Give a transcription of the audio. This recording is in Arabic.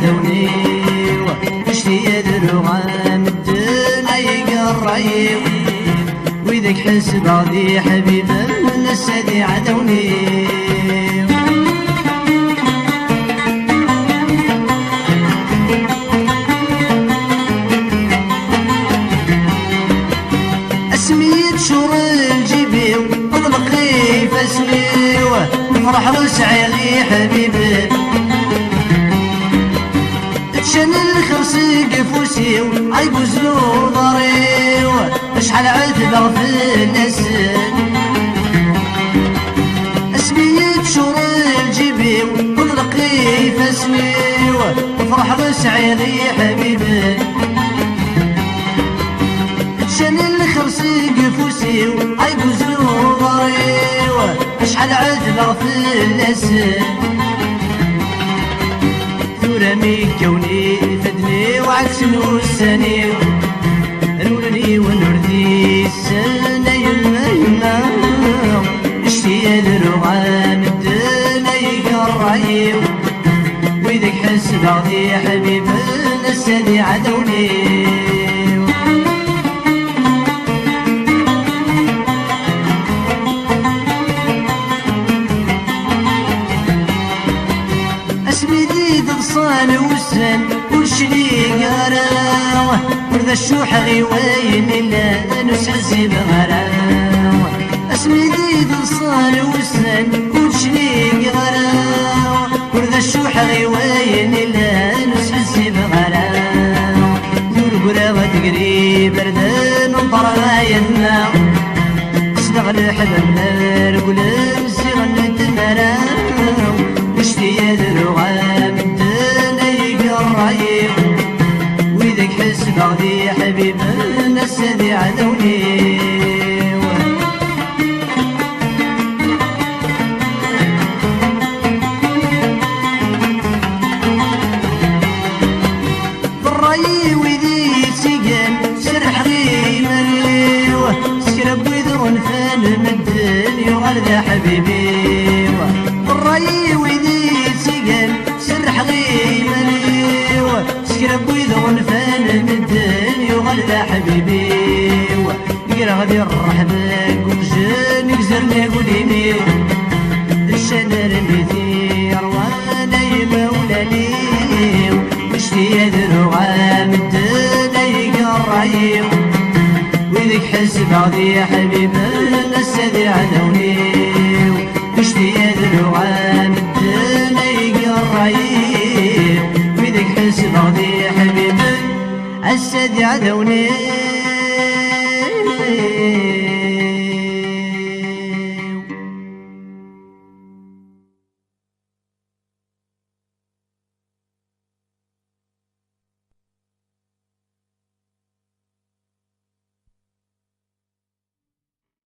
عدوني اشتي دروغا مدنا يقريب وإذاك حس بعضي حبيب نسدي عدوني اسميت شور الجبيو اطلقي فاسميوه فرح وسعيلي حبيبي تشن الخرس قفوسيو عيبوزلو ضريو اشحال عذبه في النسل اسميت شور الجبيو اطلقي فاسميوه فرح وسعيلي حبيبي شن الخرس قفوسيو عيبوزلو ضريو اشحال عذبه في النسل ثورمي كوني فدني وعكس نوساني نورني ونردي السنة يما اشتي دروغا مدنا يقريب وإذاك حس بعضي حبيب نساني عدوني اسمي ديد غصان وسن وشلي قراوه ورد الشوح غيوين الا نسعزي بغراوه اسمي ديد غصان وسن وشلي قراوه ورد الشوح غيوين الا نسعزي بغراوه نور قراوه تقري بردان وطرغا يدنا صدق الحبل رقل سيغن تمراو اشتي دروغا مدنا يقريب وإذاك حس بعضي حبيب نسدي عدوني بالرأي وذي سيقن سرح غي مريوه سكرب وذرون فان مدن يغال ذا حبيبي بالرأي وذي سيقن سرح غي مريوه سكرب وذرون فان مدن يغال ذا حبيبي يقرا غادي الرحبك ومجن يكزرني قديمي الشنر مثير وانا يمولاني اشتي دروغا مدنا يقريب وإذاك حس بعضي يا حبيب نسدي عدوني اشتي دروغا مدنا يقريب وإذاك حس بعضي يا حبيب نسدي عدوني